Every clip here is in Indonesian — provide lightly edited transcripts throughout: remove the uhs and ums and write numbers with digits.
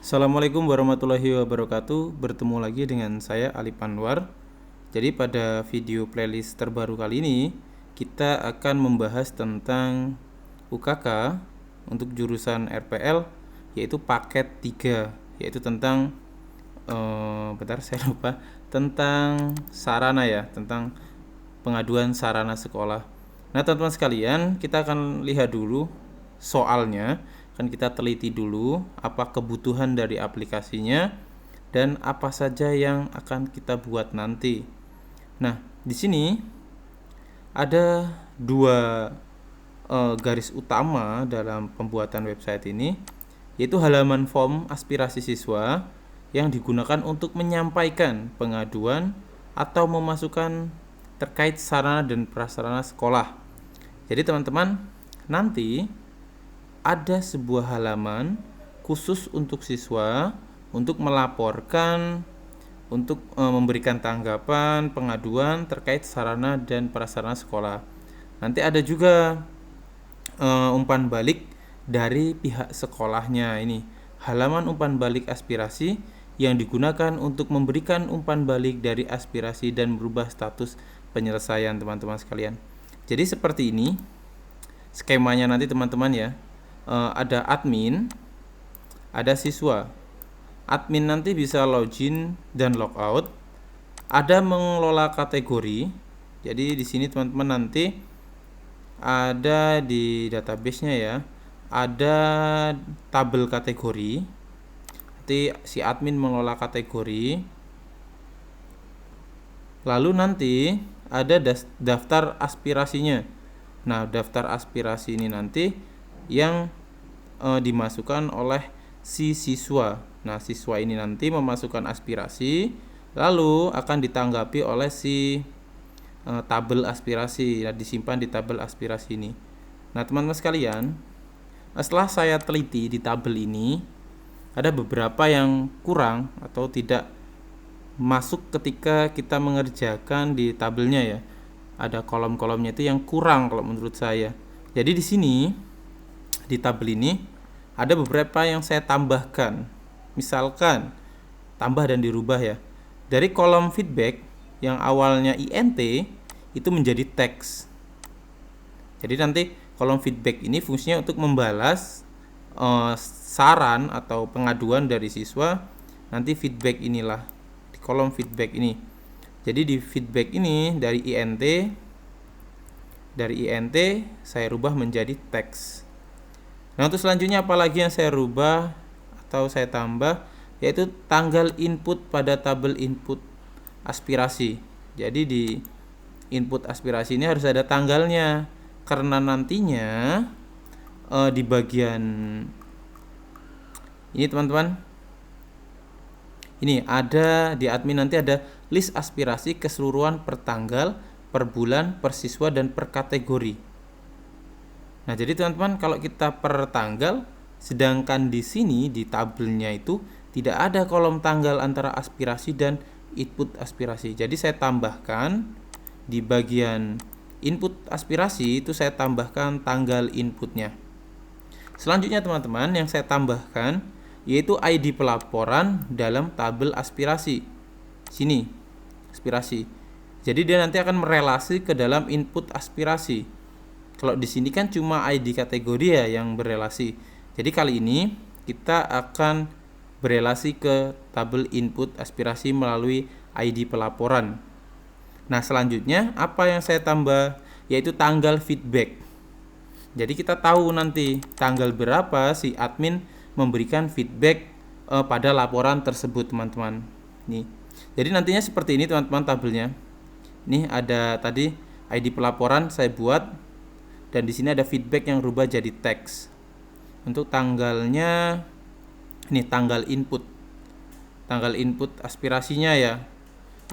Assalamualaikum warahmatullahi wabarakatuh. Bertemu lagi dengan saya Alif Anwar. Jadi pada video playlist terbaru kali ini kita akan membahas tentang UKK untuk jurusan RPL, yaitu paket 3, yaitu tentang bentar saya lupa, tentang sarana ya, tentang pengaduan sarana sekolah. Nah, teman-teman sekalian, kita akan lihat dulu soalnya, akan kita teliti dulu apa kebutuhan dari aplikasinya dan apa saja yang akan kita buat nanti. Nah, di sini ada dua garis utama dalam pembuatan website ini, yaitu halaman form aspirasi siswa yang digunakan untuk menyampaikan pengaduan atau memasukkan terkait sarana dan prasarana sekolah. Jadi teman-teman, nanti ada sebuah halaman khusus untuk siswa untuk melaporkan, untuk memberikan tanggapan, pengaduan terkait sarana dan prasarana sekolah. Nanti ada juga umpan balik dari pihak sekolahnya. Ini halaman umpan balik aspirasi yang digunakan untuk memberikan umpan balik dari aspirasi dan berubah status penyelesaian, teman-teman sekalian. Jadi seperti ini skemanya nanti teman-teman ya. Ada admin, ada siswa. Admin nanti bisa login dan logout. Ada mengelola kategori. Jadi di sini teman-teman nanti ada di database-nya ya, ada tabel kategori. Nanti si admin mengelola kategori. Lalu nanti ada daftar aspirasinya. Nah, daftar aspirasi ini nanti yang dimasukkan oleh si siswa. Nah, siswa ini nanti memasukkan aspirasi, lalu akan ditanggapi oleh si tabel aspirasi, disimpan di tabel aspirasi ini. Nah, teman-teman sekalian, setelah saya teliti di tabel ini, ada beberapa yang kurang atau tidak masuk ketika kita mengerjakan di tabelnya ya. Ada kolom-kolomnya itu yang kurang kalau menurut saya. Jadi di sini di tabel ini ada beberapa yang saya tambahkan. Misalkan tambah dan dirubah ya. Dari kolom feedback yang awalnya INT itu menjadi teks. Jadi nanti kolom feedback ini fungsinya untuk membalas saran atau pengaduan dari siswa. Nanti feedback inilah di kolom feedback ini. Jadi di feedback ini dari INT saya rubah menjadi teks. Nah, untuk selanjutnya apalagi yang saya rubah atau saya tambah, yaitu tanggal input pada tabel input aspirasi. Jadi di input aspirasi ini harus ada tanggalnya, karena nantinya di bagian ini teman-teman, ini ada di admin nanti ada list aspirasi keseluruhan per tanggal, per bulan, per siswa, dan per kategori. Nah, jadi teman-teman, kalau kita per tanggal, sedangkan di sini di tabelnya itu tidak ada kolom tanggal antara aspirasi dan input aspirasi. Jadi saya tambahkan di bagian input aspirasi itu saya tambahkan tanggal inputnya. Selanjutnya teman-teman, yang saya tambahkan yaitu ID pelaporan dalam tabel aspirasi. Sini, aspirasi. Jadi dia nanti akan merelasi ke dalam input aspirasi. Kalau di sini kan cuma ID kategori ya yang berelasi. Jadi kali ini kita akan berelasi ke tabel input aspirasi melalui ID pelaporan. Nah, selanjutnya apa yang saya tambah yaitu tanggal feedback. Jadi kita tahu nanti tanggal berapa si admin memberikan feedback pada laporan tersebut, teman-teman. Nih. Jadi nantinya seperti ini teman-teman tabelnya. Nih ada tadi ID pelaporan saya buat, dan di sini ada feedback yang rubah jadi teks. Untuk tanggalnya ini tanggal input. Tanggal input aspirasinya ya.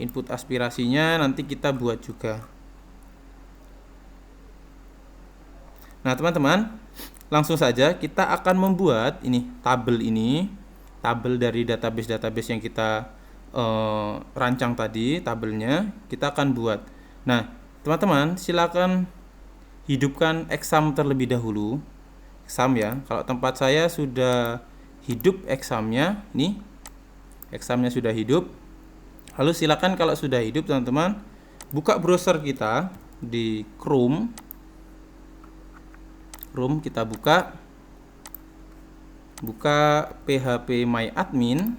Input aspirasinya nanti kita buat juga. Nah, teman-teman, langsung saja kita akan membuat ini, tabel dari database yang kita rancang tadi, tabelnya kita akan buat. Nah, teman-teman, silakan hidupkan exam terlebih dahulu. Exam ya. Kalau tempat saya sudah hidup examnya. Nih, examnya sudah hidup. Lalu silakan kalau sudah hidup teman-teman, buka browser kita di Chrome. Kita buka PHP My Admin.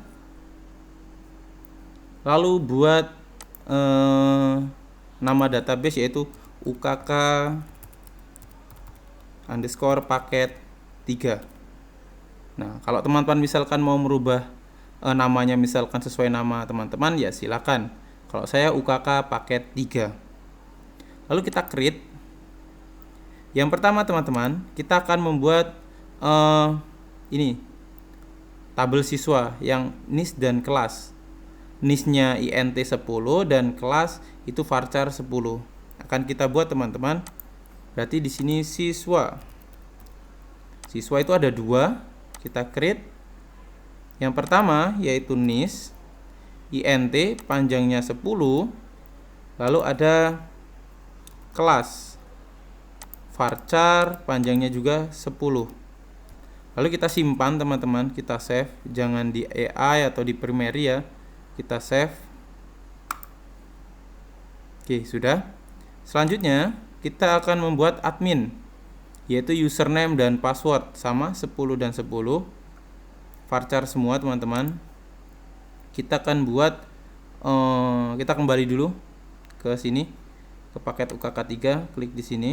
Lalu buat nama database yaitu UKK underscore paket 3. Nah, kalau teman-teman misalkan mau merubah namanya misalkan sesuai nama teman-teman, ya silakan. Kalau saya UKK paket 3. Lalu kita create. Yang pertama teman-teman, kita akan membuat ini tabel siswa yang NIS dan kelas. NIS-nya INT 10 dan kelas itu varchar 10. Akan kita buat teman-teman. Berarti di sini siswa. Siswa itu ada 2. Kita create. Yang pertama yaitu NIS INT panjangnya 10. Lalu ada kelas varchar panjangnya juga 10. Lalu kita simpan teman-teman, kita save, jangan di AI atau di primary ya. Kita save. Oke, sudah. Selanjutnya kita akan membuat admin, yaitu username dan password sama 10 dan 10. Varchar semua teman-teman. Kita akan buat kita kembali dulu ke sini, ke paket UKK 3, klik di sini.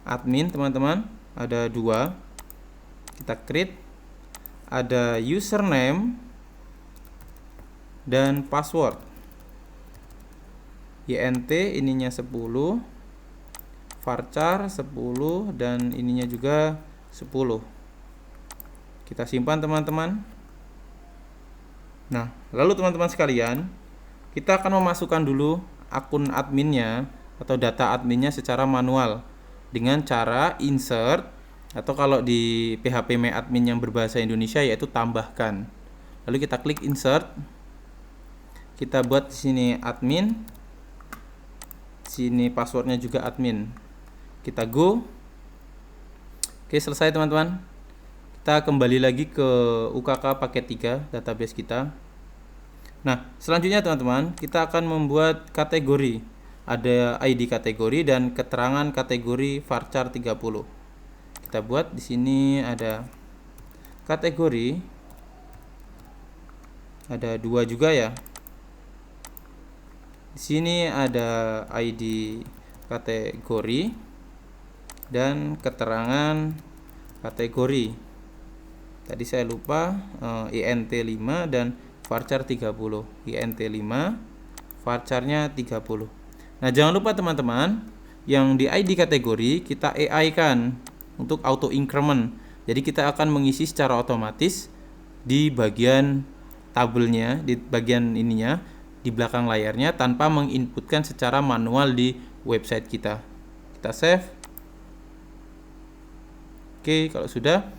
Admin teman-teman, ada 2. Kita create. Ada username dan password. INT ininya 10, varchar 10 dan ininya juga 10. Kita simpan teman-teman. Nah, lalu teman-teman sekalian, kita akan memasukkan dulu akun adminnya atau data adminnya secara manual dengan cara insert, atau kalau di PHP My Admin yang berbahasa Indonesia yaitu tambahkan. Lalu kita klik insert. Kita buat di sini admin. Sini passwordnya juga admin. Kita go. Oke, selesai teman-teman. Kita kembali lagi ke UKK paket 3 database kita. Nah, selanjutnya teman-teman, kita akan membuat kategori. Ada ID kategori dan keterangan kategori varchar 30. Kita buat di sini ada kategori. Ada 2 juga ya. Di sini ada ID kategori dan keterangan kategori. Tadi saya lupa INT 5 dan varchar 30. INT 5, varcharnya 30. Nah, jangan lupa teman-teman, yang di ID kategori kita AI kan untuk auto increment. Jadi kita akan mengisi secara otomatis di bagian tabelnya, di bagian ininya, di belakang layarnya tanpa menginputkan secara manual di website kita. Kita save. Oke, kalau sudah,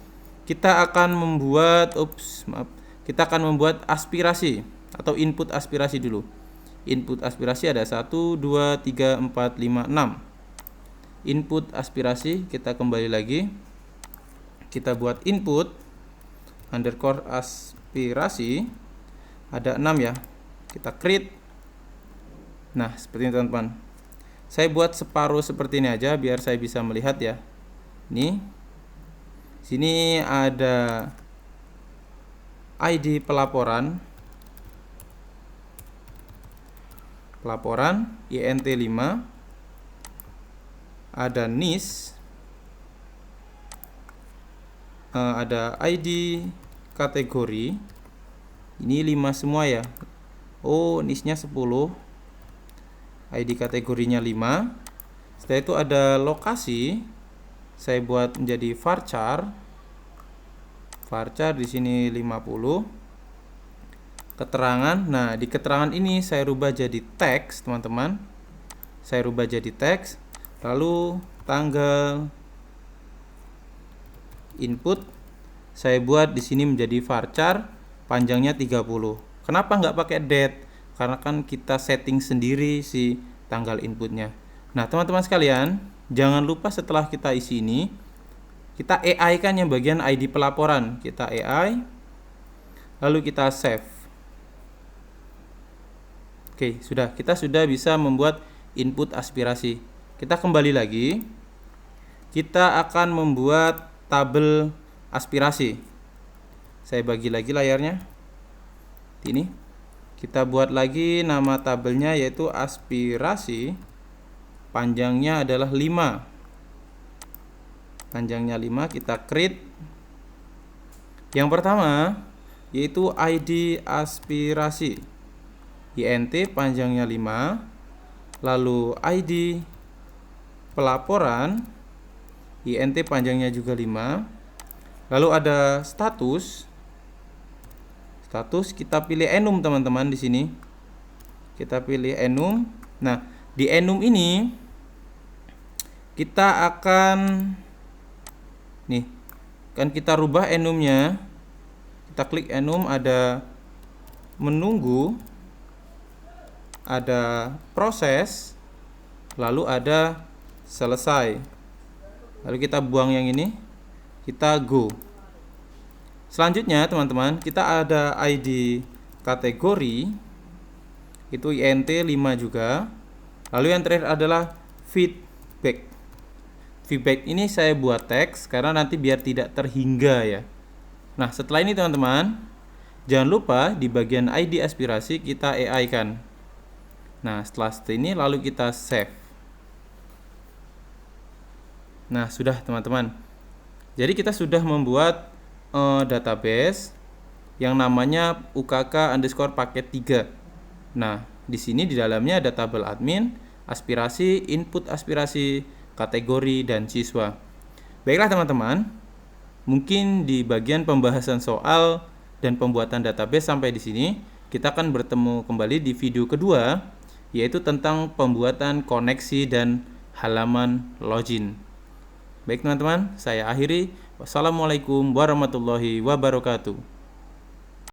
kita akan membuat kita akan membuat aspirasi atau input aspirasi dulu. Input aspirasi ada 1, 2, 3, 4, 5, 6. Input aspirasi, kita kembali lagi. Kita buat input underscore aspirasi ada 6 ya. Kita create. Nah, seperti ini teman-teman. Saya buat separuh seperti ini aja biar saya bisa melihat ya. Ini sini ada ID pelaporan INT 5, ada NIS, ada ID kategori. Ini 5 semua ya. Oh, NIS-nya 10, ID kategorinya 5. Setelah itu ada lokasi, saya buat menjadi varchar di sini 50. Keterangan, nah di keterangan ini saya rubah jadi teks teman-teman. Saya rubah jadi teks. Lalu tanggal input saya buat di sini menjadi varchar, panjangnya 30. Kenapa nggak pakai date? Karena kan kita setting sendiri si tanggal inputnya. Nah teman-teman sekalian, jangan lupa setelah kita isi ini, Kita AI kan yang bagian ID pelaporan. Kita AI, lalu kita save. Oke, kita sudah bisa membuat input aspirasi. Kita kembali lagi. Kita akan membuat tabel aspirasi. Saya bagi lagi layarnya. Ini. Kita buat lagi nama tabelnya yaitu aspirasi. Panjangnya adalah 5. Panjangnya 5, kita create. Yang pertama yaitu ID aspirasi. INT panjangnya 5. Lalu ID pelaporan. INT panjangnya juga 5. Lalu ada status. Status kita pilih enum teman-teman di sini. Kita pilih enum. Nah, di enum ini kita akan nih, kan kita rubah enumnya. Kita klik enum, ada menunggu, ada proses, lalu ada selesai. Lalu kita buang yang ini, kita go. Selanjutnya teman-teman, kita ada ID kategori, itu INT 5 juga. Lalu yang terakhir adalah feedback. Feedback ini saya buat teks karena nanti biar tidak terhingga ya. Nah, setelah ini teman-teman, jangan lupa di bagian ID aspirasi kita AI kan. Nah, setelah ini lalu kita save. Nah, sudah teman-teman. Jadi kita sudah membuat database yang namanya UKK_paket 3. Nah, di sini di dalamnya ada tabel admin, aspirasi, input aspirasi, kategori, dan siswa. Baiklah teman-teman, mungkin di bagian pembahasan soal dan pembuatan database sampai di sini. Kita akan bertemu kembali di video kedua, yaitu tentang pembuatan koneksi dan halaman login. Baik teman-teman, saya akhiri. Wassalamualaikum warahmatullahi wabarakatuh.